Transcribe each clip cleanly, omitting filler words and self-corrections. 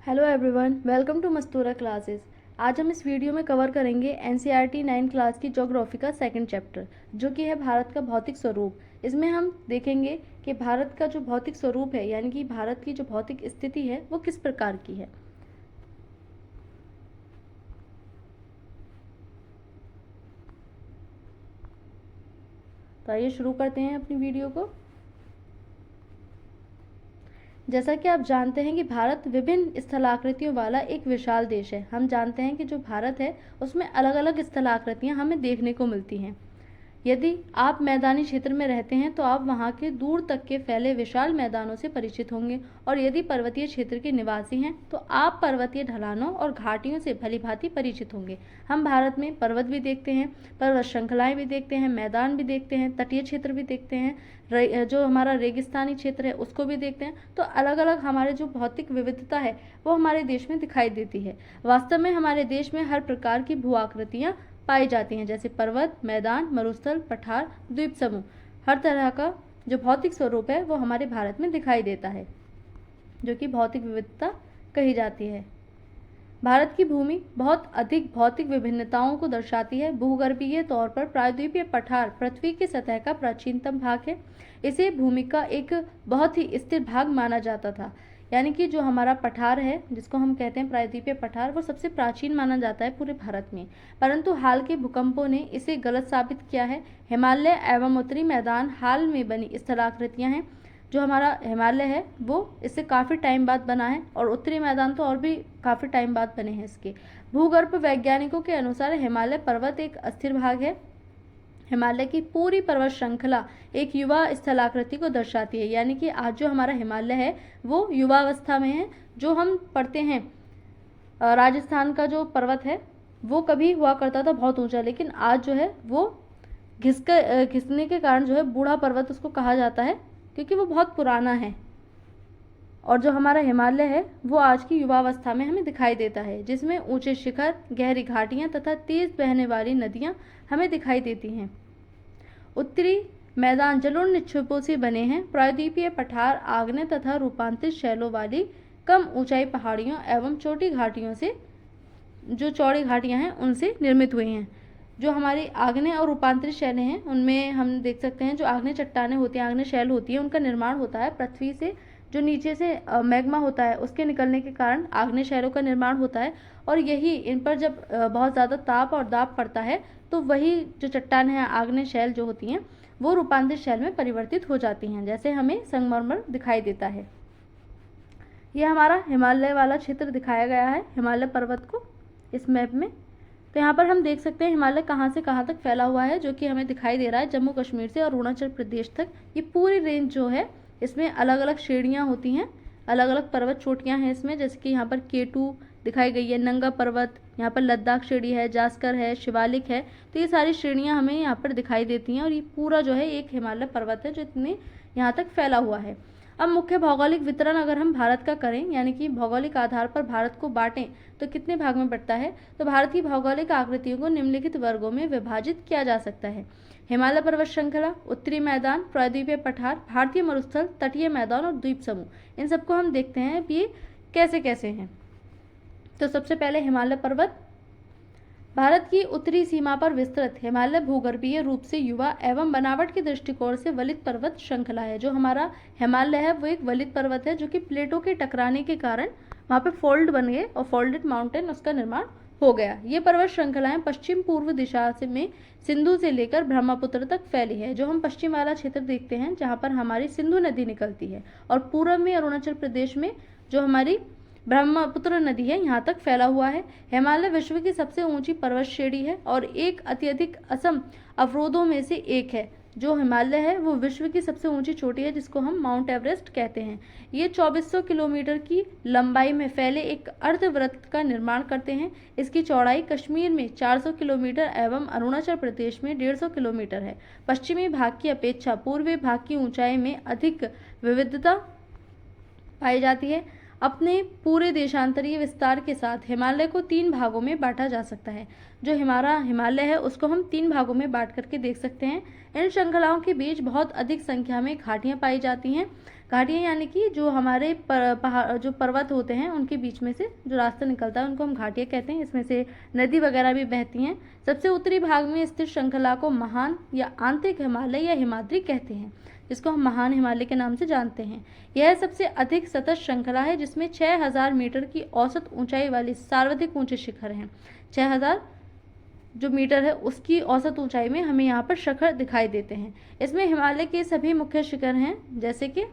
Hello everyone, welcome to Mastura classes. आज हम इस वीडियो में कवर करेंगे एनसीईआरटी 9 क्लास की ज्योग्राफी का सेकंड चैप्टर, जो कि है भारत का भौतिक स्वरूप। इसमें हम देखेंगे कि भारत का जो भौतिक स्वरूप है, यानी कि भारत की जो भौतिक स्थिति है, वो किस प्रकार की है। तो आइए शुरू करते हैं अपनी वीडियो को। जैसा कि आप जानते हैं कि भारत विभिन्न स्थलाकृतियों वाला एक विशाल देश है। हम जानते हैं कि जो भारत है उसमें अलग अलग स्थलाकृतियां हमें देखने को मिलती हैं। यदि आप मैदानी क्षेत्र में रहते हैं तो आप वहां के दूर तक के फैले विशाल मैदानों से परिचित होंगे, और यदि पर्वतीय क्षेत्र के निवासी हैं तो आप पर्वतीय ढलानों और घाटियों से भलीभांति परिचित होंगे। हम भारत में पर्वत भी देखते हैं, पर्वत श्रृंखलाएं भी देखते हैं, मैदान भी देखते हैं, तटीय क्षेत्र भी देखते हैं, जो हमारा रेगिस्तानी क्षेत्र है उसको भी देखते हैं। तो अलग अलग हमारे जो भौतिक विविधता है वो हमारे देश में दिखाई देती है। वास्तव में हमारे देश में हर प्रकार की भू आकृतियां पाई जाती हैं, जैसे पर्वत, मैदान, मरुस्थल, पठार, द्वीप समूह। हर तरह का जो भौतिक स्वरूप है वो हमारे भारत में दिखाई देता है, जो कि भौतिक विविधता कही जाती है। भारत की भूमि बहुत अधिक भौतिक विभिन्नताओं को दर्शाती है। भूगर्भीय तौर पर प्रायद्वीपीय पठार पृथ्वी की सतह का प्राचीनतम भाग है। इसे भूमि का एक बहुत ही स्थिर भाग माना जाता था, यानी कि जो हमारा पठार है, जिसको हम कहते हैं प्रायद्वीपीय पठार, वो सबसे प्राचीन माना जाता है पूरे भारत में। परंतु हाल के भूकंपों ने इसे गलत साबित किया है। हिमालय एवं उत्तरी मैदान हाल में बनी स्थलाकृतियां हैं। जो हमारा हिमालय है वो इससे काफ़ी टाइम बाद बना है, और उत्तरी मैदान तो और भी काफ़ी टाइम बाद बने हैं इसके। भूगर्भ वैज्ञानिकों के अनुसार हिमालय पर्वत एक अस्थिर भाग है। हिमालय की पूरी पर्वत श्रृंखला एक युवा स्थलाकृति को दर्शाती है, यानी कि आज जो हमारा हिमालय है वो युवावस्था में है। जो हम पढ़ते हैं राजस्थान का जो पर्वत है वो कभी हुआ करता था बहुत ऊंचा, लेकिन आज जो है वो घिसने के कारण जो है बूढ़ा पर्वत उसको कहा जाता है, क्योंकि वो बहुत पुराना है। और जो हमारा हिमालय है वो आज की युवावस्था में हमें दिखाई देता है, जिसमें ऊंचे शिखर, गहरी घाटियां तथा तेज बहने वाली नदियां हमें दिखाई देती हैं। उत्तरी मैदान जलोढ़ निक्षेपों से बने हैं। प्रायद्वीपीय पठार आग्नेय तथा रूपांतरित शैलों वाली कम ऊंचाई पहाड़ियों एवं छोटी घाटियों से, जो चौड़ी घाटियां हैं, उनसे निर्मित हुए हैं। जो हमारी आग्नेय और रूपांतरित शैलें हैं उनमें हम देख सकते हैं जो आग्नेय चट्टानें होती हैं, आग्नेय शैल होती है, उनका निर्माण होता है पृथ्वी से। जो नीचे से मैग्मा होता है उसके निकलने के कारण आग्नेय शैलों का निर्माण होता है, और यही इन पर जब बहुत ज़्यादा ताप और दाब पड़ता है तो वही जो चट्टान है, आग्नेय शैल जो होती हैं, वो रूपांतरित शैल में परिवर्तित हो जाती हैं, जैसे हमें संगमरमर दिखाई देता है। यह हमारा हिमालय वाला क्षेत्र दिखाया गया है, हिमालय पर्वत को इस मैप में। तो यहाँ पर हम देख सकते हैं हिमालय कहाँ से कहाँ तक फैला हुआ है, जो कि हमें दिखाई दे रहा है जम्मू कश्मीर से और अरुणाचल प्रदेश तक। ये पूरी रेंज जो है इसमें अलग अलग श्रेणियाँ होती हैं, अलग अलग पर्वत चोटियाँ हैं इसमें, जैसे कि यहाँ पर K2 दिखाई गई है, नंगा पर्वत, यहाँ पर लद्दाख श्रेणी है, जास्कर है, शिवालिक है। तो ये सारी श्रेणियाँ हमें यहाँ पर दिखाई देती हैं, और ये पूरा जो है एक हिमालय पर्वत है जो इतने यहाँ तक फैला हुआ है। अब मुख्य भौगोलिक वितरण अगर हम भारत का करें, यानी कि भौगोलिक आधार पर भारत को बांटें, तो कितने भाग में बढ़ता है, तो भारत की भौगोलिक आकृतियों को निम्नलिखित वर्गों में विभाजित किया जा सकता है। हिमालय पर्वत श्रृंखला, उत्तरी मैदान, प्रायद्वीपीय पठार, भारतीय मरुस्थल, तटीय मैदान और द्वीप समूह। इन सबको हम देखते हैं ये कैसे कैसे हैं। तो सबसे पहले हिमालय पर्वत। भारत की उत्तरी सीमा पर विस्तृत हिमालय भूगर्भीय रूप से युवा एवं बनावट के दृष्टिकोण से वलित पर्वत श्रृंखला है। जो हमारा हिमालय है वो एक वलित पर्वत है, जो कि प्लेटों के टकराने के कारण वहाँ पे फोल्ड बन गए और फोल्डेड माउंटेन उसका निर्माण हो गया। ये पर्वत श्रृंखलाएं पश्चिम पूर्व दिशा से में सिंधु से लेकर ब्रह्मपुत्र तक फैली है। जो हम पश्चिम वाला क्षेत्र देखते हैं जहाँ पर हमारी सिंधु नदी निकलती है, और पूर्व में अरुणाचल प्रदेश में जो हमारी ब्रह्मपुत्र नदी है यहाँ तक फैला हुआ है। हिमालय विश्व की सबसे ऊंची पर्वत श्रेणी है और एक अत्यधिक असम अवरोधों में से एक है। जो हिमालय है वो विश्व की सबसे ऊंची चोटी है, जिसको हम माउंट एवरेस्ट कहते हैं। ये 2400 किलोमीटर की लंबाई में फैले एक अर्धवृत्त का निर्माण करते हैं। इसकी चौड़ाई कश्मीर में 400 किलोमीटर एवं अरुणाचल प्रदेश में 150 किलोमीटर है। पश्चिमी भाग की अपेक्षा पूर्वी भाग की ऊंचाई में अधिक विविधता पाई जाती है। अपने पूरे देशांतरीय विस्तार के साथ हिमालय को 3 भागों में बांटा जा सकता है। जो हमारा हिमालय है उसको हम 3 भागों में बांट करके देख सकते हैं। इन श्रृंखलाओं के बीच बहुत अधिक संख्या में घाटियां पाई जाती हैं। घाटियाँ यानी कि जो हमारे पहाड़ जो पर्वत होते हैं उनके बीच में से जो रास्ता निकलता है उनको हम घाटियाँ कहते हैं। इसमें से नदी वगैरह भी बहती हैं। सबसे उत्तरी भाग में स्थित श्रृंखला को महान या आंतरिक हिमालय या हिमाद्री कहते हैं, जिसको हम महान हिमालय के नाम से जानते हैं। यह सबसे अधिक सतत श्रृंखला है जिसमें 6000 मीटर की औसत ऊंचाई वाली सर्वाधिक ऊंचे शिखर हैं। 6000 जो मीटर है उसकी औसत ऊंचाई में हमें यहाँ पर शिखर दिखाई देते हैं। इसमें हिमालय के सभी मुख्य शिखर हैं, जैसे कि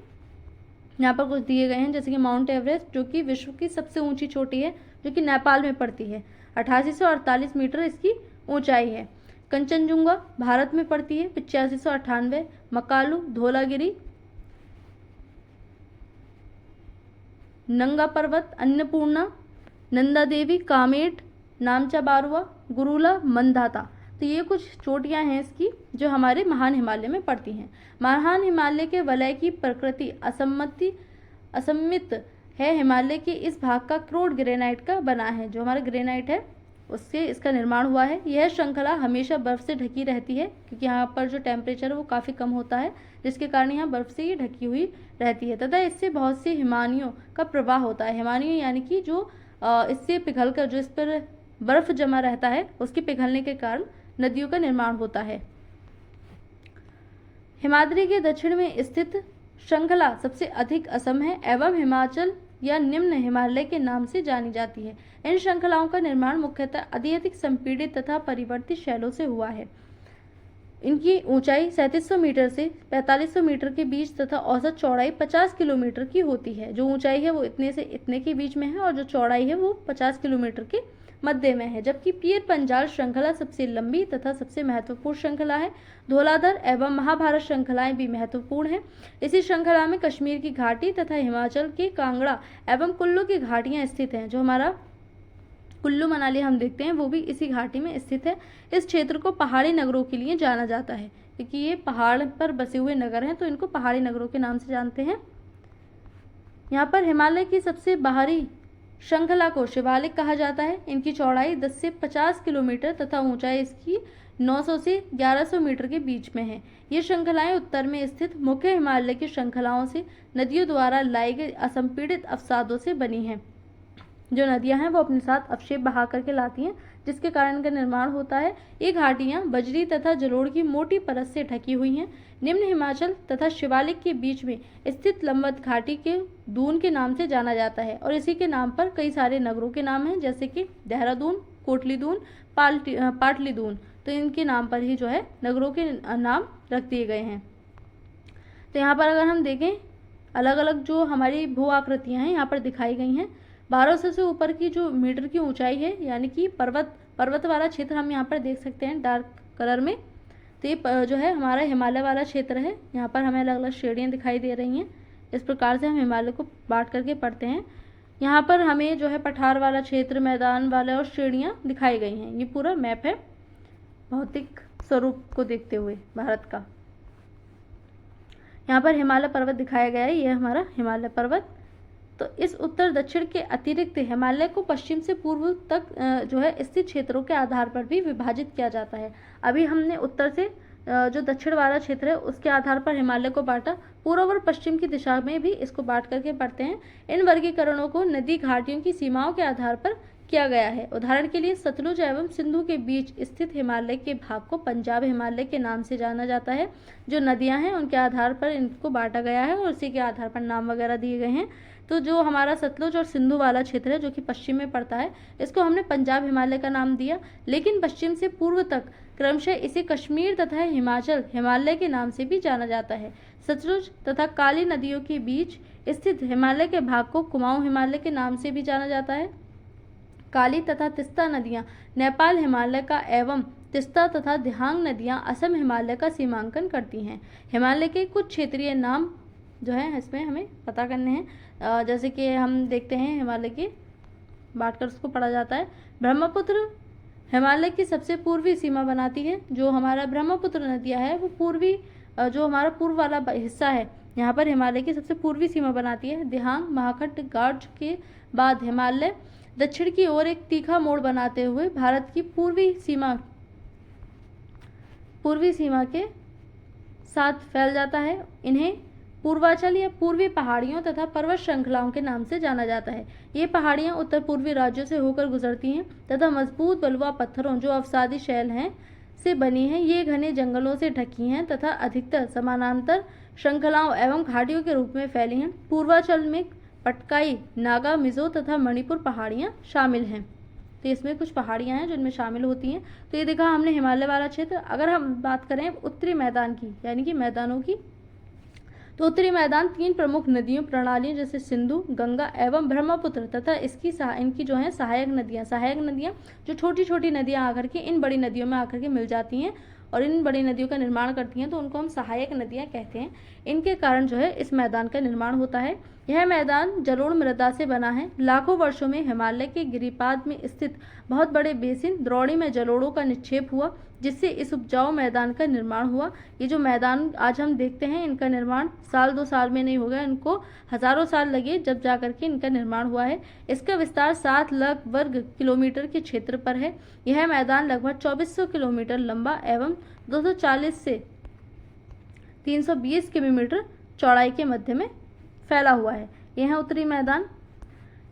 यहाँ पर कुछ दिए गए हैं, जैसे कि माउंट एवरेस्ट जो कि विश्व की सबसे ऊंची चोटी है, जो कि नेपाल में पड़ती है। 8848 मीटर इसकी ऊंचाई है। कंचनजुंगा भारत में पड़ती है, 8598। मकालू, धौलागिरी, नंगा पर्वत, अन्नपूर्णा, नंदा देवी, कामेट, नामचा बारुआ, गुरुला, मंदाता, तो ये कुछ चोटियां हैं इसकी जो हमारे महान हिमालय में पड़ती हैं। महान हिमालय के वलय की प्रकृति असममित है। हिमालय के इस भाग का क्रोड ग्रेनाइट का बना है, जो हमारा ग्रेनाइट है उससे इसका निर्माण हुआ है। यह श्रृंखला हमेशा बर्फ से ढकी रहती है, क्योंकि यहाँ पर जो टेम्परेचर है वो काफ़ी कम होता है, जिसके कारण यहाँ बर्फ से ये ढकी हुई रहती है तथा इससे बहुत सी हिमानियों का प्रवाह होता है। हिमानियों यानी कि जो इससे पिघलकर जो इस पर बर्फ जमा रहता है उसके पिघलने के कारण नदियों का निर्माण होता है। हिमाद्री के दक्षिण में स्थित श्रृंखला सबसे अधिक असम है एवं हिमाचल या निम्न हिमालय के नाम से जानी जाती है। इन श्रृंखलाओं का निर्माण मुख्यतः अधिक संपीड़ित तथा परिवर्तित शैलों से हुआ है। इनकी ऊंचाई 3700 मीटर से 4500 मीटर के बीच तथा औसत चौड़ाई 50 किलोमीटर की होती है। जो ऊंचाई है वो इतने से इतने के बीच में है और जो चौड़ाई है वो 50 किलोमीटर के मध्य में है। जबकि पीर पंजाल श्रृंखला सबसे लंबी तथा सबसे महत्वपूर्ण श्रृंखला है। धौलाधर एवं महाभारत श्रृंखलाएं भी महत्वपूर्ण हैं। इसी श्रृंखला में कश्मीर की घाटी तथा हिमाचल के कांगड़ा एवं कुल्लू की घाटियां स्थित हैं। जो हमारा कुल्लू मनाली हम देखते हैं वो भी इसी घाटी में स्थित है। इस क्षेत्र को पहाड़ी नगरों के लिए जाना जाता है, क्योंकि ये पहाड़ पर बसे हुए नगर हैं, तो इनको पहाड़ी नगरों के नाम से जानते हैं। यहाँ पर हिमालय की सबसे बाहरी श्रृंखला को शिवालिक कहा जाता है। इनकी चौड़ाई 10 से 50 किलोमीटर तथा ऊंचाई इसकी 900 से 1100 मीटर के बीच में है। ये श्रृंखलाएं उत्तर में स्थित मुख्य हिमालय की श्रृंखलाओं से नदियों द्वारा लाई गई असंपीड़ित अवसादों से बनी हैं। जो नदियां हैं वो अपने साथ अवशेष बहा करके लाती हैं, जिसके कारण इनका निर्माण होता है। ये घाटियां बजरी तथा जलोढ़ की मोटी परत से ढकी हुई हैं। निम्न हिमाचल तथा शिवालिक के बीच में स्थित लंबवत घाटी के दून के नाम से जाना जाता है और इसी के नाम पर कई सारे नगरों के नाम हैं, जैसे कि देहरादून, कोटली दून, पाटली दून, तो इनके नाम पर ही जो है नगरों के नाम रख दिए गए हैं। तो यहाँ पर अगर हम देखें अलग अलग जो हमारी भू आकृतियाँ हैं यहाँ पर दिखाई गई हैं। 1200 से ऊपर की जो मीटर की ऊंचाई है, यानी कि पर्वत वाला क्षेत्र हम यहाँ पर देख सकते हैं डार्क कलर में। तो ये जो है हमारा हिमालय वाला क्षेत्र है। यहाँ पर हमें अलग अलग श्रेणियाँ दिखाई दे रही हैं। इस प्रकार से हम हिमालय को बांट करके पढ़ते हैं। यहाँ पर हमें जो है पठार वाला क्षेत्र, मैदान वाला और श्रेणियाँ दिखाई गई हैं। ये पूरा मैप है भौतिक स्वरूप को देखते हुए भारत का। यहाँ पर हिमालय पर्वत दिखाया गया है, यह हमारा हिमालय पर्वत। तो इस उत्तर दक्षिण के अतिरिक्त हिमालय को पश्चिम से पूर्व तक जो है स्थित क्षेत्रों के आधार पर भी विभाजित किया जाता है। अभी हमने उत्तर से जो दक्षिण वाला क्षेत्र है उसके आधार पर हिमालय को बांटा, पूर्व और पश्चिम की दिशा में भी इसको बांट करके पढ़ते हैं। इन वर्गीकरणों को नदी घाटियों की सीमाओं के आधार पर किया गया है। उदाहरण के लिए सतलुज एवं सिंधु के बीच स्थित हिमालय के भाग को पंजाब हिमालय के नाम से जाना जाता है। जो नदियां हैं उनके आधार पर इनको बांटा गया है और उसी के आधार पर नाम वगैरह दिए गए हैं। तो जो हमारा सतलुज और सिंधु वाला क्षेत्र है जो कि पश्चिम में पड़ता है, इसको हमने पंजाब हिमालय का नाम दिया, लेकिन पश्चिम से पूर्व तक क्रमशः इसे कश्मीर तथा हिमाचल हिमालय के नाम से भी जाना जाता है। सतलुज तथा काली नदियों के बीच स्थित हिमालय के भाग को कुमाऊं हिमालय के नाम से भी जाना जाता है। काली तथा तिस्ता नदियां नेपाल हिमालय का एवं तिस्ता तथा दिहांग नदियां असम हिमालय का सीमांकन करती हैं। हिमालय के कुछ क्षेत्रीय नाम जो है इसमें हमें पता करने हैं। जैसे कि हम देखते हैं हिमालय के बांटकर उसको पढ़ा जाता है। ब्रह्मपुत्र हिमालय की सबसे पूर्वी सीमा बनाती है। जो हमारा ब्रह्मपुत्र नदियाँ है वो पूर्वी जो हमारा पूर्व वाला हिस्सा है यहाँ पर हिमालय की सबसे पूर्वी सीमा बनाती है। दिहांग महाखट गार्ज के बाद हिमालय दक्षिण की ओर एक तीखा मोड़ बनाते हुए भारत की पूर्वी सीमा के साथ फैल जाता है। इन्हें पूर्वांचल या पूर्वी पहाड़ियों तथा पर्वत श्रृंखलाओं के नाम से जाना जाता है। ये पहाड़ियाँ उत्तर पूर्वी राज्यों से होकर गुजरती हैं तथा मजबूत बलुआ पत्थरों जो अवसादी शैल हैं से बनी हैं। ये घने जंगलों से ढकी हैं तथा अधिकतर समानांतर श्रृंखलाओं एवं घाटियों के रूप में फैली हैं। पूर्वांचल में पटकाई, नागा, मिजो तथा मणिपुर पहाड़ियाँ शामिल हैं। तो इसमें कुछ पहाड़ियाँ हैं जो इनमें शामिल होती हैं। तो ये देखा हमने हिमालय वाला क्षेत्र। अगर हम बात करें उत्तरी मैदान की, यानी कि मैदानों की, तो उत्तरी मैदान 3 प्रमुख नदियों प्रणालियों जैसे सिंधु, गंगा एवं ब्रह्मपुत्र तथा इनकी जो है सहायक नदियाँ जो छोटी छोटी नदियाँ आकर के इन बड़ी नदियों में आकर के मिल जाती हैं और इन बड़ी नदियों का निर्माण करती हैं, तो उनको हम सहायक नदियाँ कहते हैं। इनके कारण जो है इस मैदान का निर्माण होता है। यह मैदान जलोढ़ मृदा से बना है। लाखों वर्षों में हिमालय के गिरिपाद में स्थित बहुत बड़े बेसिन द्रोणी में जलोढ़ों का निक्षेप हुआ, जिससे इस उपजाऊ मैदान का निर्माण हुआ। ये जो मैदान आज हम देखते हैं, इनका निर्माण साल 2 साल में नहीं हो गया, इनको हजारों साल लगे जब जाकर के इनका निर्माण हुआ है। इसका विस्तार 7 लाख वर्ग किलोमीटर के क्षेत्र पर है। यह मैदान लगभग 2400 किलोमीटर लंबा एवं 240 से 320 किलोमीटर चौड़ाई के मध्य में फैला हुआ है। यह है उत्तरी मैदान।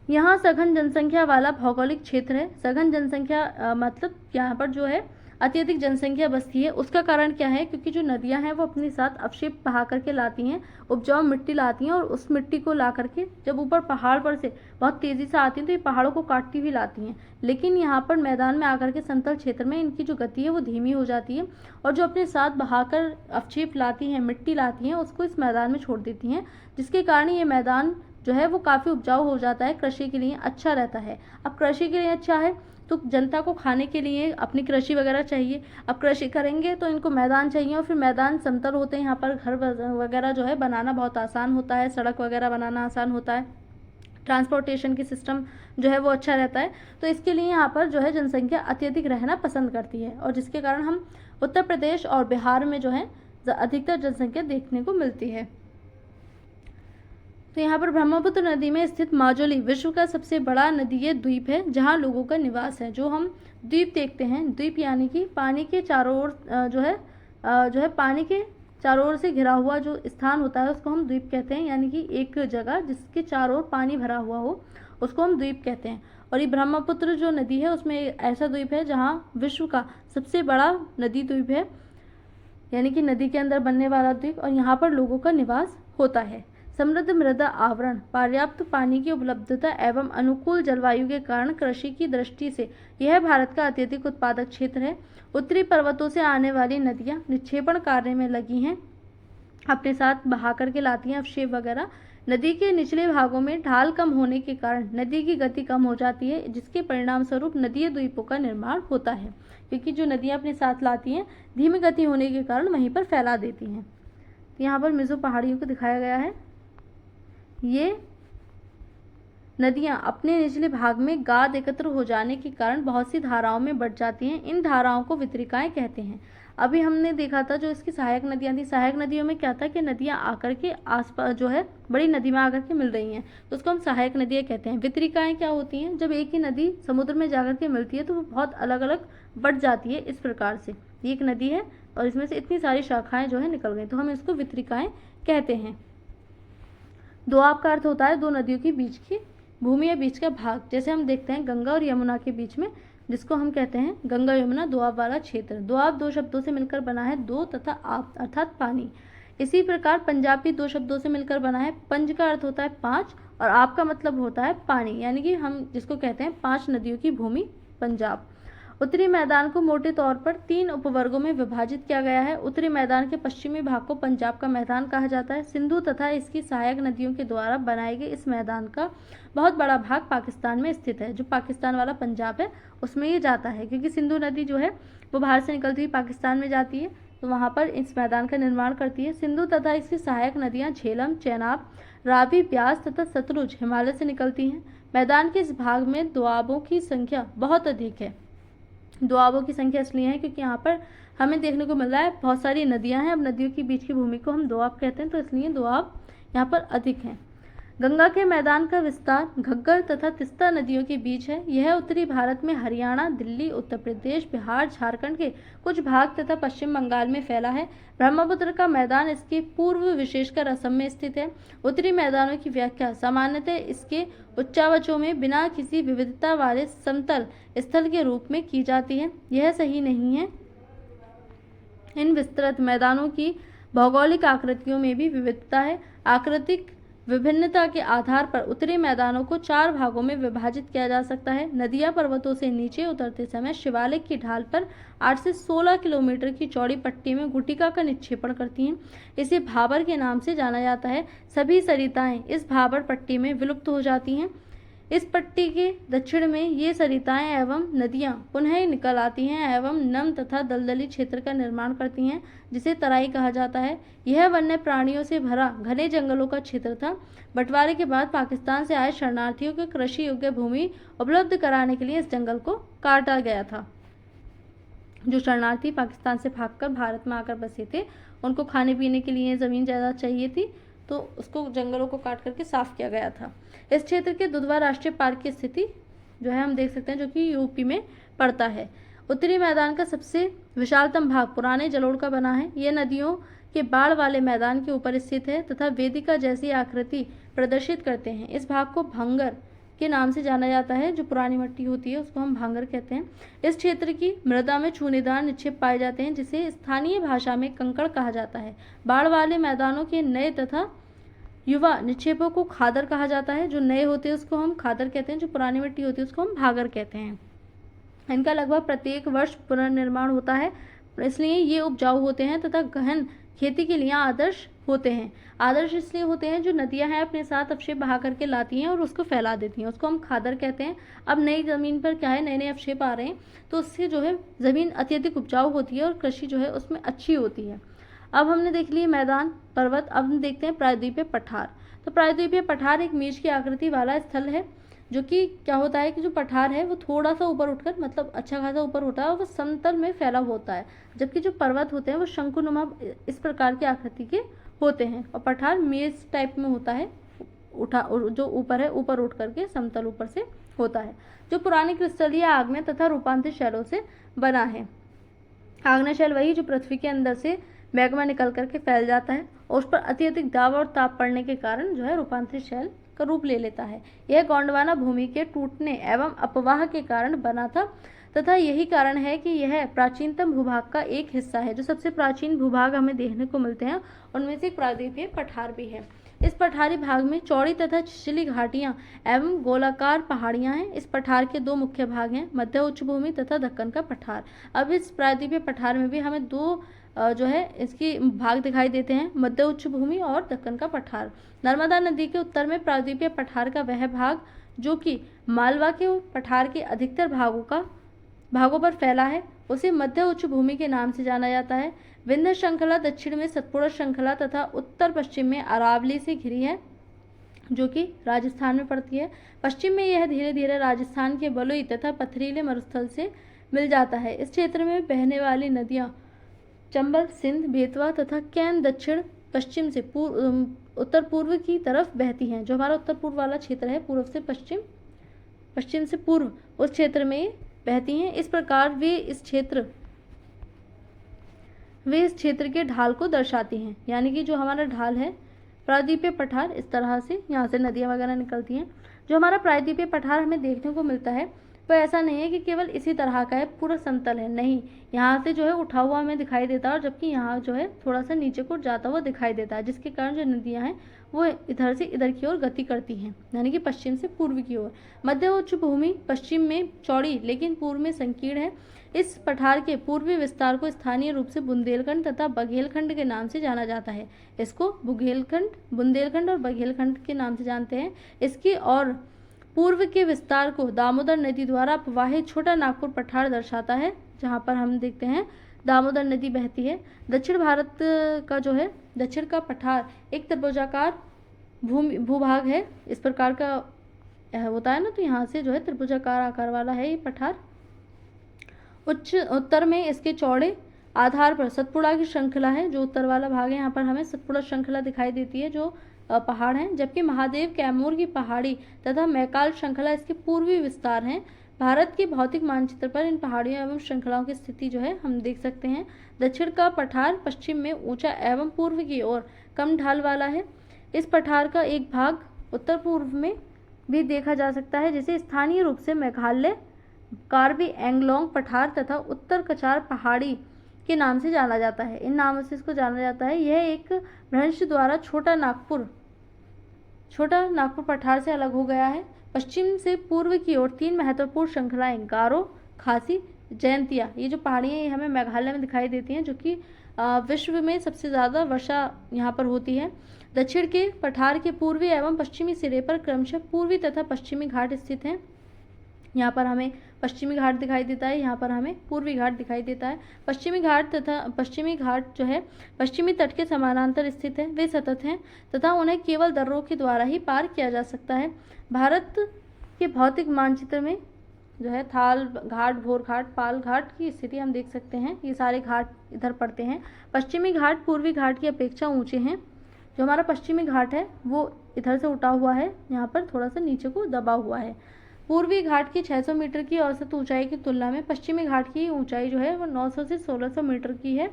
यहाँ सघन जनसंख्या वाला भौगोलिक क्षेत्र है। सघन जनसंख्या मतलब यहाँ पर जो है अत्यधिक जनसंख्या बसती है। उसका कारण क्या है? क्योंकि जो नदियाँ हैं वो अपने साथ अवशेष बहा करके लाती हैं, उपजाऊ मिट्टी लाती हैं और उस मिट्टी को ला करके जब ऊपर पहाड़ पर से बहुत तेज़ी से आती हैं तो ये पहाड़ों को काटती हुई लाती हैं। लेकिन यहाँ पर मैदान में आकर के समतल क्षेत्र में इनकी जो गति है वो धीमी हो जाती है और जो अपने साथ बहाकर अवशेष लाती हैं, मिट्टी लाती हैं, उसको इस मैदान में छोड़ देती हैं, जिसके कारण ये मैदान जो है वो काफ़ी उपजाऊ हो जाता है, कृषि के लिए अच्छा रहता है। अब कृषि के लिए अच्छा है तो जनता को खाने के लिए अपनी कृषि वगैरह चाहिए। अब कृषि करेंगे तो इनको मैदान चाहिए और फिर मैदान समतल होते हैं, यहाँ पर घर वगैरह जो है बनाना बहुत आसान होता है, सड़क वगैरह बनाना आसान होता है, ट्रांसपोर्टेशन की सिस्टम जो है वो अच्छा रहता है। तो इसके लिए यहाँ पर जो है जनसंख्या अत्यधिक रहना पसंद करती है और जिसके कारण हम उत्तर प्रदेश और बिहार में जो है अधिकतर जनसंख्या देखने को मिलती है। तो यहाँ पर ब्रह्मपुत्र नदी में स्थित माजुली विश्व का सबसे बड़ा नदीय द्वीप है जहाँ लोगों का निवास है। जो हम द्वीप देखते हैं, द्वीप यानी कि पानी के चारों ओर जो है पानी के चारों ओर से घिरा हुआ जो स्थान होता है उसको हम द्वीप कहते हैं, यानी कि एक जगह जिसके चारों ओर पानी भरा हुआ हो उसको हम द्वीप कहते हैं। और ये ब्रह्मपुत्र जो नदी है उसमें ऐसा द्वीप है जहाँ विश्व का सबसे बड़ा नदी द्वीप है, यानी कि नदी के अंदर बनने वाला द्वीप, और यहाँ पर लोगों का निवास होता है। समृद्ध मृदा आवरण, पर्याप्त पानी की उपलब्धता एवं अनुकूल जलवायु के कारण कृषि की दृष्टि से यह भारत का अत्यधिक उत्पादक क्षेत्र है। उत्तरी पर्वतों से आने वाली नदियां निक्षेपण कार्य में लगी हैं, अपने साथ बहा करके लाती हैं अवशेष वगैरह। नदी के निचले भागों में ढाल कम होने के कारण नदी की गति कम हो जाती है, जिसके परिणाम स्वरूप नदीय द्वीपों का निर्माण होता है, क्योंकि जो नदियाँ अपने साथ लाती हैं धीमी गति होने के कारण वहीं पर फैला देती हैं। यहाँ पर मिजो पहाड़ियों को दिखाया गया है। ये नदियाँ अपने निचले भाग में गाद एकत्र हो जाने के कारण बहुत सी धाराओं में बढ़ जाती हैं। इन धाराओं को वितरिकाएं कहते हैं। अभी हमने देखा था जो इसकी सहायक नदियाँ थी, सहायक नदियों में क्या था कि नदियाँ आकर के आसपास जो है बड़ी नदी में आकर के मिल रही हैं, तो उसको हम सहायक नदियाँ कहते हैं। वितरिकाएं क्या होती हैं? जब एक ही नदी समुद्र में जाकर के मिलती है तो वो बहुत अलग अलग बढ़ जाती है। इस प्रकार से ये एक नदी है और इसमें से इतनी सारी शाखाएँ जो है निकल गई, तो हम इसको वितरिकाएँ कहते हैं। दोआब का अर्थ होता है दो नदियों के बीच की भूमि या बीच का भाग। जैसे हम देखते हैं गंगा और यमुना के बीच में, जिसको हम कहते हैं गंगा यमुना दोआब वाला क्षेत्र। दोआब 2 शब्दों से मिलकर बना है, दो तथा आब अर्थात पानी। इसी प्रकार पंजाब भी 2 शब्दों से मिलकर बना है। पंज का अर्थ होता है 5 और आब का मतलब होता है पानी, यानी कि हम जिसको कहते हैं 5 नदियों की भूमि पंजाब। उत्तरी मैदान को मोटे तौर पर 3 उपवर्गों में विभाजित किया गया है। उत्तरी मैदान के पश्चिमी भाग को पंजाब का मैदान कहा जाता है। सिंधु तथा इसकी सहायक नदियों के द्वारा बनाए गए इस मैदान का बहुत बड़ा भाग पाकिस्तान में स्थित है। जो पाकिस्तान वाला पंजाब है उसमें ये जाता है, क्योंकि सिंधु नदी जो है वो बाहर से निकलती हुई पाकिस्तान में जाती है, तो वहाँ पर इस मैदान का निर्माण करती है। सिंधु तथा इसकी सहायक नदियाँ झेलम, चेनाब, रावी, ब्यास तथा सतलुज हिमालय से निकलती हैं। मैदान के इस भाग में दोआबों की संख्या बहुत अधिक है। दोआबों की संख्या इसलिए है क्योंकि यहाँ पर हमें देखने को मिल रहा है बहुत सारी नदियाँ हैं। अब नदियों के बीच की भूमि को हम दोआब कहते हैं, तो इसलिए दोआब यहाँ पर अधिक हैं। गंगा के मैदान का विस्तार घग्गर तथा तिस्ता नदियों के बीच है। यह उत्तरी भारत में हरियाणा, दिल्ली, उत्तर प्रदेश, बिहार, झारखंड के कुछ भाग तथा पश्चिम बंगाल में फैला है। ब्रह्मपुत्र का मैदान इसके पूर्व विशेषकर असम में स्थित है। उत्तरी मैदानों की व्याख्या सामान्यतः इसके उच्चावचों में बिना किसी विविधता वाले समतल स्थल के रूप में की जाती है। यह सही नहीं है। इन विस्तृत मैदानों की भौगोलिक आकृतियों में भी विविधता है। आकृतिक विभिन्नता के आधार पर उत्तरी मैदानों को 4 भागों में विभाजित किया जा सकता है। नदियां पर्वतों से नीचे उतरते समय शिवालिक की ढाल पर 8 से 16 किलोमीटर की चौड़ी पट्टी में गुटिका का निक्षेपण करती हैं। इसे भाबर के नाम से जाना जाता है। सभी सरिताएं इस भाबर पट्टी में विलुप्त हो जाती हैं। इस पट्टी के दक्षिण में ये सरिताएं एवं नदियां पुनः निकल आती हैं एवं नम तथा दलदली क्षेत्र का निर्माण करती हैं, जिसे तराई कहा जाता है। यह वन्य प्राणियों से भरा घने जंगलों का क्षेत्र था। बंटवारे के बाद पाकिस्तान से आए शरणार्थियों को कृषि योग्य भूमि उपलब्ध कराने के लिए इस जंगल को काटा गया था। जो शरणार्थी पाकिस्तान से भागकर भारत में आकर बसे थे, उनको खाने पीने के लिए ज़मीन जायदाद चाहिए थी, तो उसको जंगलों को काट करके साफ किया गया था। इस क्षेत्र के दुधवा राष्ट्रीय पार्क की स्थिति जो है हम देख सकते हैं, जो कि यूपी में पड़ता है। उत्तरी मैदान का सबसे विशालतम भाग पुराने जलोढ़ का बना है। यह नदियों के बाढ़ वाले मैदान के ऊपर स्थित है तथा वेदिका जैसी आकृति प्रदर्शित करते हैं। इस भाग को भंगर के नाम से जाना जाता है। जो पुरानी मिट्टी होती है उसको हम भांगर कहते हैं। इस क्षेत्र की मृदा में छूनेदार निक्षेप पाए जाते हैं, जिसे स्थानीय भाषा में कंकड़ कहा जाता है। बाढ़ वाले मैदानों के नए तथा युवा निक्षेपों को खादर कहा जाता है। जो नए होते हैं उसको हम खादर कहते हैं, जो पुरानी मिट्टी होती है उसको हम भागर कहते हैं। इनका लगभग प्रत्येक वर्ष पुनर्निर्माण होता है, इसलिए ये उपजाऊ होते हैं तथा गहन खेती के लिए आदर्श होते हैं। आदर्श इसलिए होते हैं जो नदियां हैं अपने साथ अवशेष बहा करके लाती हैं और उसको फैला देती हैं, उसको हम खादर कहते हैं। अब नई ज़मीन पर क्या है, नए नए अवशेष आ रहे हैं, तो उससे जो है ज़मीन अत्यधिक उपजाऊ होती है और कृषि जो है उसमें अच्छी होती है। अब हमने देख लिए मैदान, पर्वत। अब हम देखते हैं प्रायद्वीपीय पठार। तो प्रायद्वीपीय पठार एक मेज की आकृति वाला स्थल है, जो कि क्या होता है कि जो पठार है वो थोड़ा सा ऊपर उठकर, मतलब अच्छा खासा ऊपर होता है और वो समतल में फैला होता है, जबकि जो पर्वत होते हैं वो शंकुनुमा इस प्रकार की आकृति के होते हैं और पठार मेज टाइप में होता है, उठा जो ऊपर है ऊपर उठ करके समतल ऊपर से होता है, जो पुरानी क्रिस्टलीय आग्नेय तथा रूपांतरित शैलों से बना है। आग्नेय शैल वही जो पृथ्वी के अंदर से मैग्मा निकल करके फैल जाता है और उस पर अत्यधिक दाब और ताप पड़ने के कारण जो है रूपांतरित शैल का रूप ले लेता है। यह गोंडवाना भूमि के टूटने एवं अपवाह के कारण बना था तथा यही कारण है कि यह प्राचीनतम भूभाग का एक हिस्सा है। जो सबसे प्राचीन भूभाग हमें देखने को मिलते हैं उनमें से एक प्रायद्वीपीय पठार भी है। इस पठारी भाग में चौड़ी तथा छिछली घाटियां एवं गोलाकार पहाड़ियां हैं। इस पठार के 2 मुख्य भाग हैं, मध्य उच्च भूमि तथा दक्कन का पठार। अब इस प्रायद्वीपीय पठार में भी हमें 2 जो है इसकी भाग दिखाई देते हैं, मध्य उच्च भूमि और दक्कन का पठार। नर्मदा नदी के उत्तर में प्रायद्वीपीय पठार का वह भाग जो कि मालवा के पठार के अधिकतर भागों पर फैला है, उसे मध्य उच्च भूमि के नाम से जाना जाता है। विंध्य श्रृंखला दक्षिण में सतपुड़ा श्रृंखला तथा उत्तर पश्चिम में अरावली से घिरी है, जो कि राजस्थान में पड़ती है। पश्चिम में यह धीरे धीरे राजस्थान के बलुई तथा पथरीले मरुस्थल से मिल जाता है। इस क्षेत्र में बहने वाली नदियां चंबल, सिंध, बेतवा तथा कैन दक्षिण पश्चिम से उत्तर पूर्व की तरफ बहती हैं। जो हमारा उत्तर पूर्व वाला क्षेत्र है, पूर्व से पश्चिम, पश्चिम से पूर्व, उस क्षेत्र में बहती हैं। इस प्रकार वे इस क्षेत्र के ढाल को दर्शाती हैं, यानी कि जो हमारा ढाल है प्रायद्वीपीय पठार, इस तरह से यहाँ से नदियाँ वगैरह निकलती हैं। जो हमारा प्रायद्वीपीय पठार हमें देखने को मिलता है वो ऐसा नहीं है कि केवल इसी तरह का है, पूरा समतल है, नहीं, यहाँ से जो है उठा हुआ हमें दिखाई देता है और जबकि यहाँ जो है थोड़ा सा नीचे को जाता हुआ दिखाई देता है, जिसके कारण जो नदियाँ हैं वो इधर से इधर की ओर गति करती हैं, यानी कि पश्चिम से पूर्व की ओर। मध्य उच्च भूमि पश्चिम में चौड़ी लेकिन पूर्व में संकीर्ण है। इस पठार के पूर्वी विस्तार को स्थानीय रूप से बुंदेलखंड तथा बघेलखंड के नाम से जाना जाता है। इसको बुंदेलखंड और बघेलखंड के नाम से जानते हैं। इसकी और पूर्व के विस्तार को दामोदर नदी द्वारा प्रवाहित छोटा नागपुर पठार दर्शाता है, जहाँ पर हम देखते हैं दामोदर नदी बहती है। दक्षिण भारत का जो है दक्षिण का पठार एक त्रिभुजाकार भूभाग है, इस प्रकार का होता है ना, तो यहाँ से जो है त्रिभुजाकार आकार वाला है ये पठार। उत्तर में इसके चौड़े आधार पर सतपुड़ा की श्रृंखला है, जो उत्तर वाला भाग है, यहाँ पर हमें सतपुड़ा श्रृंखला दिखाई देती है, जो पहाड़ हैं, जबकि महादेव कैमूर की पहाड़ी तथा मैकाल श्रृंखला इसके पूर्वी विस्तार हैं। भारत के भौतिक मानचित्र पर इन पहाड़ियों एवं श्रृंखलाओं की स्थिति जो है हम देख सकते हैं। दक्षिण का पठार पश्चिम में ऊंचा एवं पूर्व की ओर कम ढाल वाला है। इस पठार का एक भाग उत्तर पूर्व में भी देखा जा सकता है, जिसे स्थानीय रूप से मेघालय कार्बी एंगलोंग पठार तथा उत्तर कचार पहाड़ी के नाम से जाना जाता है। इन नामों से इसको जाना जाता है। यह एक भ्रंश द्वारा छोटा नागपुर पठार से अलग हो गया है। पश्चिम से पूर्व की ओर 3 महत्वपूर्ण श्रृंखलाएं गारो, खासी, जयंतिया, ये जो पहाड़ियाँ ये हमें मेघालय में दिखाई देती हैं, जो कि विश्व में सबसे ज़्यादा वर्षा यहाँ पर होती है। दक्षिण के पठार के पूर्वी एवं पश्चिमी सिरे पर क्रमशः पूर्वी तथा पश्चिमी घाट स्थित हैं। यहाँ पर हमें पश्चिमी घाट दिखाई देता है, यहाँ पर हमें पूर्वी घाट दिखाई देता है। पश्चिमी घाट जो है पश्चिमी तट के समानांतर स्थित है। वे सतत हैं तथा उन्हें केवल दर्रों के द्वारा ही पार किया जा सकता है। भारत के भौतिक मानचित्र में जो है थाल घाट, भोर घाट, पाल घाट की स्थिति हम देख सकते हैं। ये सारे घाट इधर पड़ते हैं। पश्चिमी घाट पूर्वी घाट की अपेक्षा ऊंचे हैं। जो हमारा पश्चिमी घाट है वो इधर से उठा हुआ है, यहाँ पर थोड़ा सा नीचे को दबा हुआ है। पूर्वी घाट की 600 मीटर की औसत ऊंचाई की तुलना में पश्चिमी घाट की ऊंचाई जो है वो 900 से 1600 मीटर की है।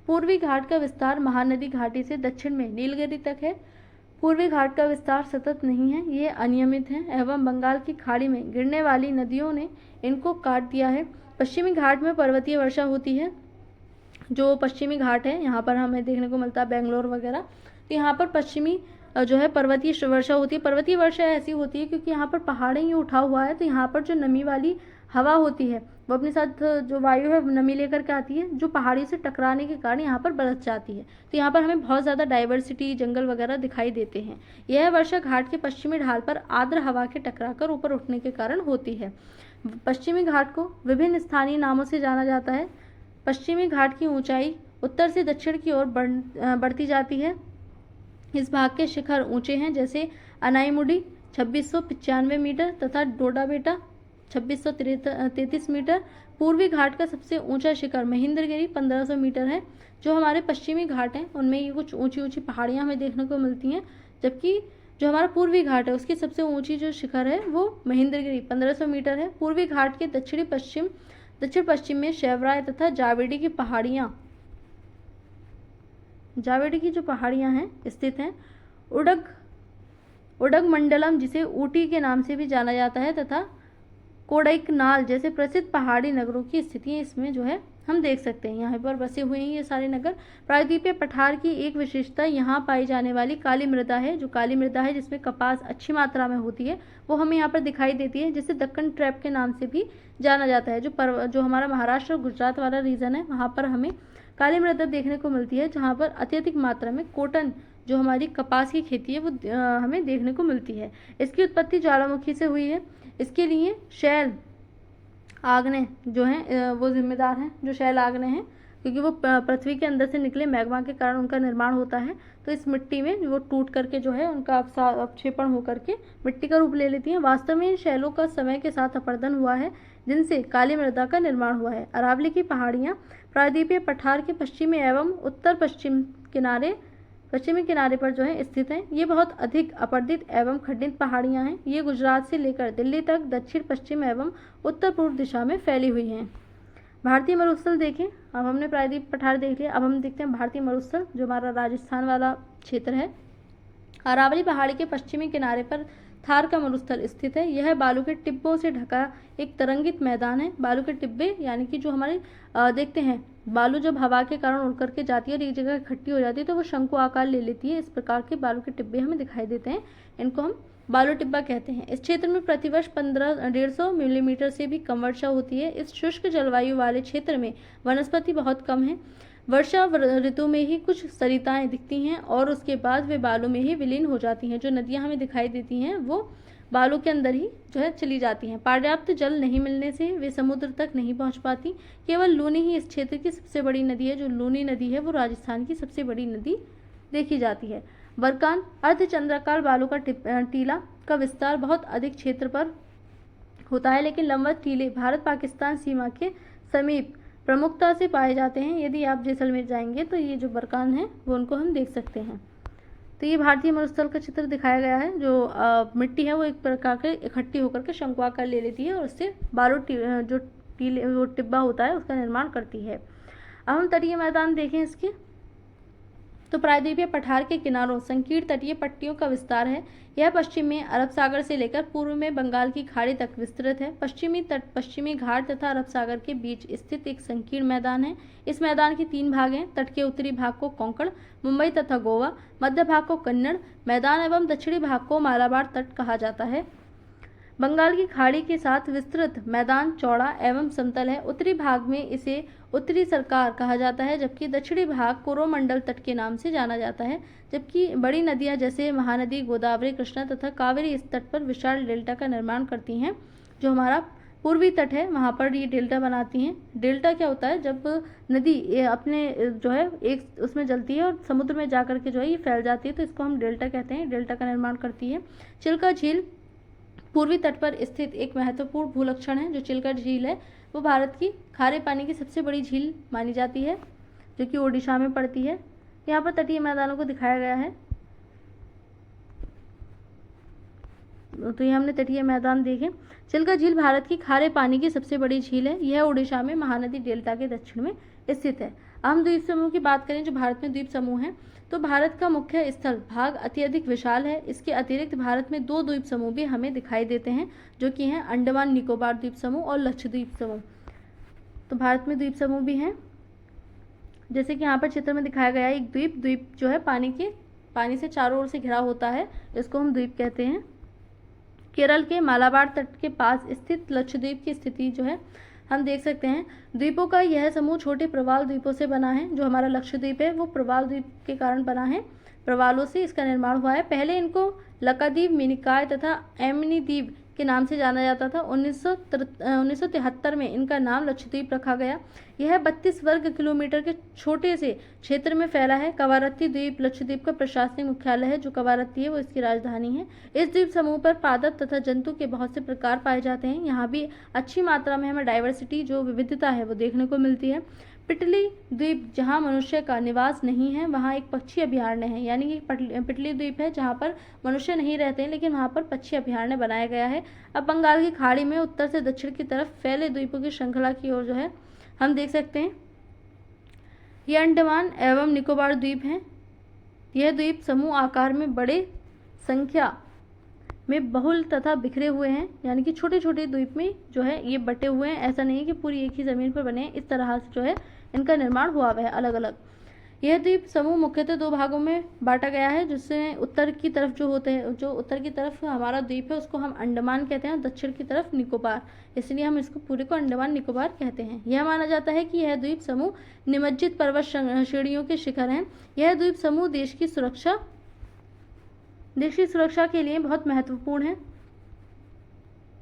पूर्वी घाट का विस्तार महानदी घाटी से दक्षिण में नीलगिरी तक है। पूर्वी घाट का विस्तार सतत नहीं है, ये अनियमित है एवं बंगाल की खाड़ी में गिरने वाली नदियों ने इनको काट दिया है। पश्चिमी घाट में पर्वतीय वर्षा होती है। जो पश्चिमी घाट है यहाँ पर हमें देखने को मिलता है बेंगलोर वगैरह, तो यहाँ पर पश्चिमी जो है पर्वतीय वर्षा होती है। पर्वतीय वर्षा ऐसी होती है क्योंकि यहाँ पर पहाड़े ही उठा हुआ है, तो यहाँ पर जो नमी वाली हवा होती है वो अपने साथ जो वायु है नमी लेकर के आती है, जो पहाड़ी से टकराने के कारण यहाँ पर बरस जाती है। तो यहाँ पर हमें बहुत ज़्यादा डाइवर्सिटी, जंगल वगैरह दिखाई देते हैं। यह वर्षा घाट के पश्चिमी ढाल पर आर्द्र हवा के टकराकर ऊपर उठने के कारण होती है। पश्चिमी घाट को विभिन्न स्थानीय नामों से जाना जाता है। पश्चिमी घाट की ऊंचाई उत्तर से दक्षिण की ओर बढ़ती जाती है। इस भाग के शिखर ऊंचे हैं, जैसे अनाईमुडी 2695 मीटर तथा डोडाबेटा 2633 मीटर। पूर्वी घाट का सबसे ऊंचा शिखर महेंद्रगिरी 1500 मीटर है। जो हमारे पश्चिमी घाट हैं उनमें ये कुछ ऊंची ऊंची पहाड़ियां हमें देखने को मिलती हैं, जबकि जो हमारा पूर्वी घाट है उसकी सबसे ऊंची जो शिखर है वो महेंद्रगिरी 1500 मीटर है। पूर्वी घाट के दक्षिण पश्चिम में शैवराय तथा जावेडी की जो पहाड़ियां हैं स्थित हैं। उडग मंडलम, जिसे ऊटी के नाम से भी जाना जाता है, तथा कोडाइकनाल जैसे प्रसिद्ध पहाड़ी नगरों की स्थिति इसमें जो है हम देख सकते हैं। यहाँ पर बसे हुए हैं ये सारे नगर। प्रायद्वीपीय पठार की एक विशेषता यहाँ पाई जाने वाली काली मृदा है। जो काली मृदा है जिसमें कपास अच्छी मात्रा में होती है वो हमें यहाँ पर दिखाई देती है, जिसे दक्कन ट्रैप के नाम से भी जाना जाता है। जो हमारा महाराष्ट्र और गुजरात वाला रीजन है वहाँ पर हमें काली मृदा देखने को मिलती है, जहाँ पर अत्यधिक मात्रा में कॉटन जो हमारी कपास की खेती है वो हमें देखने को मिलती है। इसकी उत्पत्ति ज्वालामुखी से हुई है। इसके लिए शैल आग्नेय जो हैं वो जिम्मेदार हैं, जो शैल आग्नेय हैं, क्योंकि वो पृथ्वी के अंदर से निकले मैग्मा के कारण उनका निर्माण होता है। तो इस मिट्टी में वो टूट करके जो है उनका अपक्षेपण होकर के मिट्टी का रूप ले लेती हैं। वास्तव में इन शैलों का समय के साथ अपरदन हुआ है, जिनसे काली मृदा का निर्माण हुआ है। अरावली की पहाड़ियाँ प्रायद्वीपीय पठार के पश्चिमी एवं उत्तर पश्चिमी किनारे पर जो है स्थित हैं। ये बहुत अधिक अपरदित एवं खंडित पहाड़ियाँ हैं। ये गुजरात से लेकर दिल्ली तक दक्षिण पश्चिम एवं उत्तर पूर्व दिशा में फैली हुई हैं। भारतीय मरुस्थल देखें। अब हमने प्रायद्वीप पठार देख लिया, अब हम देखते हैं भारतीय मरुस्थल जो हमारा राजस्थान वाला क्षेत्र है। अरावली पहाड़ी के पश्चिमी किनारे पर थार का मरुस्थल स्थित है। यह बालू के टिब्बों से ढका एक तरंगित मैदान है। बालू के टिब्बे यानी कि जो हमारे देखते हैं बालू जब हवा के कारण उड़ करके जाती है और एक जगह इकट्ठी हो जाती है तो वो शंकु आकार ले लेती है। इस प्रकार के बालू के टिब्बे हमें दिखाई देते हैं, इनको हम बालू टिब्बा कहते हैं। इस क्षेत्र में प्रतिवर्ष 150 मिलीमीटर से भी कम वर्षा होती है। इस शुष्क जलवायु वाले क्षेत्र में वनस्पति बहुत कम है। वर्षा ऋतु में ही कुछ सरिताएं दिखती हैं और उसके बाद वे बालू में ही विलीन हो जाती हैं। जो नदियां हमें दिखाई देती हैं वो बालू के अंदर ही जो है चली जाती हैं। पर्याप्त जल नहीं मिलने से वे समुद्र तक नहीं पहुंच पाती। केवल लूनी ही इस क्षेत्र की सबसे बड़ी नदी है। जो लूनी नदी है वो राजस्थान की सबसे बड़ी नदी देखी जाती है। बरकान अर्धचंद्राकार बालू का टीला का विस्तार बहुत अधिक क्षेत्र पर होता है, लेकिन लंबवत टीले भारत पाकिस्तान सीमा के समीप प्रमुखता से पाए जाते हैं। यदि आप जैसलमेर जाएंगे तो ये जो बरकान है वो उनको हम देख सकते हैं। तो ये भारतीय मरुस्थल का चित्र दिखाया गया है। जो मिट्टी है वो एक प्रकार के इकट्ठी होकर के शंकु आकार ले लेती है और उससे बारूद जो टीले वो टिब्बा होता है उसका निर्माण करती है। अब हम तटीय मैदान देखें इसके, तो प्रायद्वीपीय पठार के किनारों संकीर्ण तटीय पट्टियों का विस्तार है। यह पश्चिम में अरब सागर से लेकर पूर्व में बंगाल की खाड़ी तक विस्तृत है। पश्चिमी तट पश्चिमी घाट तथा अरब सागर के बीच स्थित एक संकीर्ण मैदान है। इस मैदान के 3 भाग हैं। तट के उत्तरी भाग को कोंकण, मुंबई तथा गोवा, मध्य भाग को कन्नड़ मैदान एवं दक्षिणी भाग को मालाबार तट कहा जाता है। बंगाल की खाड़ी के साथ विस्तृत मैदान चौड़ा एवं समतल है। उत्तरी भाग में इसे उत्तरी सरकार कहा जाता है, जबकि दक्षिणी भाग कोरोमंडल तट के नाम से जाना जाता है। जबकि बड़ी नदियां जैसे महानदी, गोदावरी, कृष्णा तथा कावेरी इस तट पर विशाल डेल्टा का निर्माण करती हैं। जो हमारा पूर्वी तट है वहाँ पर ये डेल्टा बनाती हैं। डेल्टा क्या होता है, जब नदी अपने जो है एक उसमें जलती है और समुद्र में जाकर के जो है ये फैल जाती है, तो इसको हम डेल्टा कहते हैं। डेल्टा का निर्माण करती है। चिल्का झील पूर्वी तट पर स्थित एक महत्वपूर्ण भूलक्षण है। जो चिल्का झील है वो भारत की खारे पानी की सबसे बड़ी झील मानी जाती है, जो कि ओडिशा में पड़ती है। यहाँ पर तटीय मैदानों को दिखाया गया है। तो ये हमने तटीय मैदान देखे। चिल्का झील भारत की खारे पानी की सबसे बड़ी झील है। यह ओडिशा में महानदी डेल्टा के दक्षिण में स्थित है। हम द्वीप समूह की बात करें, जो भारत में द्वीप समूह है, तो भारत का मुख्य स्थल भाग अत्यधिक विशाल है। इसके अतिरिक्त भारत में 2 द्वीप समूह भी हमें दिखाई देते हैं, जो कि हैं अंडमान निकोबार द्वीप समूह और लक्षद्वीप समूह। तो भारत में द्वीप समूह भी हैं, जैसे कि यहाँ पर चित्र में दिखाया गया है। एक द्वीप जो है पानी से चारों ओर से घिरा होता है, इसको हम द्वीप कहते हैं। केरल के मालाबार तट के पास स्थित लक्षद्वीप की स्थिति जो है हम देख सकते हैं। द्वीपों का यह समूह छोटे प्रवाल द्वीपों से बना है। जो हमारा लक्षद्वीप है वो प्रवाल द्वीप के कारण बना है, प्रवालों से इसका निर्माण हुआ है। पहले इनको लकाद्वीप, मिनिकॉय तथा एमिनी द्वीप के नाम से जाना जाता था। 1973 में इनका नाम लक्षद्वीप रखा गया। यह 32 वर्ग किलोमीटर के छोटे से क्षेत्र में फैला है। कवारत्ती द्वीप लक्षद्वीप का प्रशासनिक मुख्यालय है। जो कवारत्ती है वो इसकी राजधानी है। इस द्वीप समूह पर पादप तथा जंतु के बहुत से प्रकार पाए जाते हैं। यहाँ भी अच्छी मात्रा में हमें डाइवर्सिटी, जो विविधता है, वो देखने को मिलती है। पिटली द्वीप, जहाँ मनुष्य का निवास नहीं है, वहाँ एक पक्षी अभयारण्य है। यानी कि पिटली द्वीप है जहाँ पर मनुष्य नहीं रहते हैं, लेकिन वहाँ पर पक्षी अभयारण्य बनाया गया है। अब बंगाल की खाड़ी में उत्तर से दक्षिण की तरफ फैले द्वीपों की श्रृंखला की ओर जो है हम देख सकते हैं। ये अंडमान एवं निकोबार द्वीप हैं। यह द्वीप समूह आकार में बड़े संख्या में बहुल तथा बिखरे हुए हैं, यानी कि छोटे छोटे द्वीप में जो है ये बटे हुए हैं। ऐसा नहीं है कि पूरी एक ही ज़मीन पर बने हैं। इस तरह से जो है इनका निर्माण हुआ हुआ है अलग अलग। यह द्वीप समूह मुख्यतः 2 भागों में बांटा गया है, जिससे उत्तर की तरफ जो होते हैं, जो उत्तर की तरफ हमारा द्वीप है उसको हम अंडमान कहते हैं, दक्षिण की तरफ निकोबार, इसलिए हम इसको पूरे को अंडमान निकोबार कहते हैं। यह माना जाता है कि यह द्वीप समूह निमज्जित पर्वत श्रेणियों के शिखर हैं। यह द्वीप समूह देश की सुरक्षा के लिए बहुत महत्वपूर्ण है।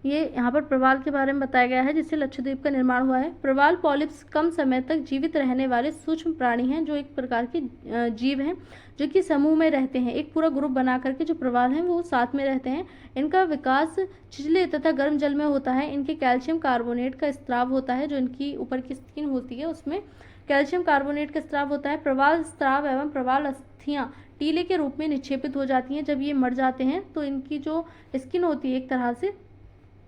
ये यहाँ पर प्रवाल के बारे में बताया गया है, जिससे लक्षद्वीप का निर्माण हुआ है। प्रवाल पॉलिप्स कम समय तक जीवित रहने वाले सूक्ष्म प्राणी हैं, जो एक प्रकार के जीव हैं, जो कि समूह में रहते हैं। एक पूरा ग्रुप बना करके जो प्रवाल हैं वो साथ में रहते हैं। इनका विकास छिछले तथा गर्म जल में होता है। इनके कैल्शियम कार्बोनेट का स्राव होता है, जो इनकी ऊपर की स्किन होती है उसमें कैल्शियम कार्बोनेट का स्राव होता है। प्रवाल स्राव एवं प्रवाल अस्थियाँ टीले के रूप में निक्षेपित हो जाती हैं। जब ये मर जाते हैं तो इनकी जो स्किन होती है एक तरह से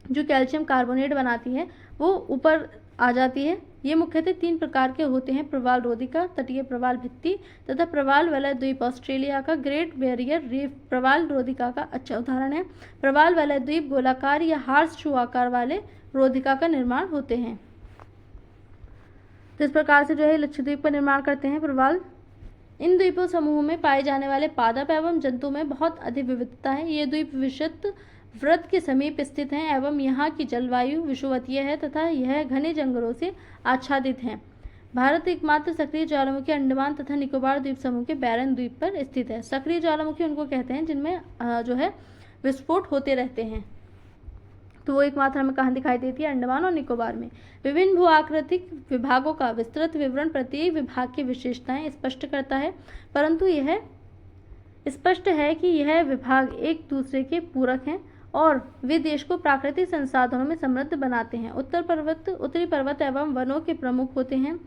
जो कैल्शियम कार्बोनेट बनाती है वो ऊपर आ जाती है। ये मुख्यतः 3 प्रकार के होते हैं: प्रवाल रोधिका, तटीय प्रवाल भित्ति तथा प्रवाल वलय द्वीप। ऑस्ट्रेलिया का ग्रेट बैरियर रीफ प्रवाल रोधिका का अच्छा उदाहरण है। प्रवाल वलय द्वीप गोलाकार या हार्स शू आकार वाले रोधिका का निर्माण होते हैं। तो इस प्रकार से जो है लक्षद्वीप का निर्माण करते हैं प्रवाल। इन द्वीपों समूह में पाए जाने वाले पादप एवं जंतु में बहुत अधिक विविधता है। ये द्वीप विषुवत वृत्त के समीप स्थित हैं एवं यहाँ की जलवायु विषुवतीय है तथा यह घने जंगलों से आच्छादित है। भारत एकमात्र सक्रिय ज्वालामुखी अंडमान तथा निकोबार द्वीप समूह के बैरन द्वीप पर स्थित है। सक्रिय ज्वालामुखी उनको कहते हैं जिनमें जो है विस्फोट होते रहते हैं। तो वो एकमात्र हमें कहाँ दिखाई देती है? अंडमान और निकोबार में। विभिन्न भू आकृतिक विभागों का विस्तृत विवरण प्रत्येक विभाग की विशेषताएं स्पष्ट करता है, परंतु यह स्पष्ट है कि यह विभाग एक दूसरे के पूरक हैं और वे देश को प्राकृतिक संसाधनों में समृद्ध बनाते हैं। उत्तरी पर्वत एवं वनों के प्रमुख होते हैं।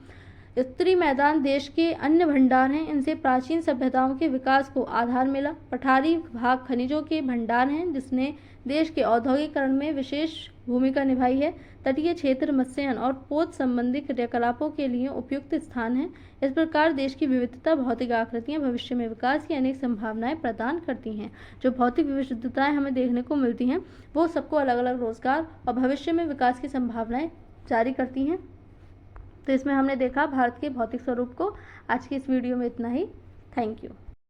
उत्तरी मैदान देश के अन्य भंडार हैं, इनसे प्राचीन सभ्यताओं के विकास को आधार मिला। पठारी भाग खनिजों के भंडार हैं, जिसने देश के औद्योगिकरण में विशेष भूमिका निभाई है। तटीय क्षेत्र मत्स्यन और पोत संबंधी क्रियाकलापों के लिए उपयुक्त स्थान हैं। इस प्रकार देश की विविधता भौतिक आकृतियां भविष्य में विकास की अनेक संभावनाएं प्रदान करती हैं। जो भौतिक विविधताएं हमें देखने को मिलती हैं, वो सबको अलग अलग रोजगार और भविष्य में विकास की संभावनाएं जारी करती हैं। तो इसमें हमने देखा भारत के भौतिक स्वरूप को। आज की इस वीडियो में इतना ही। Thank you.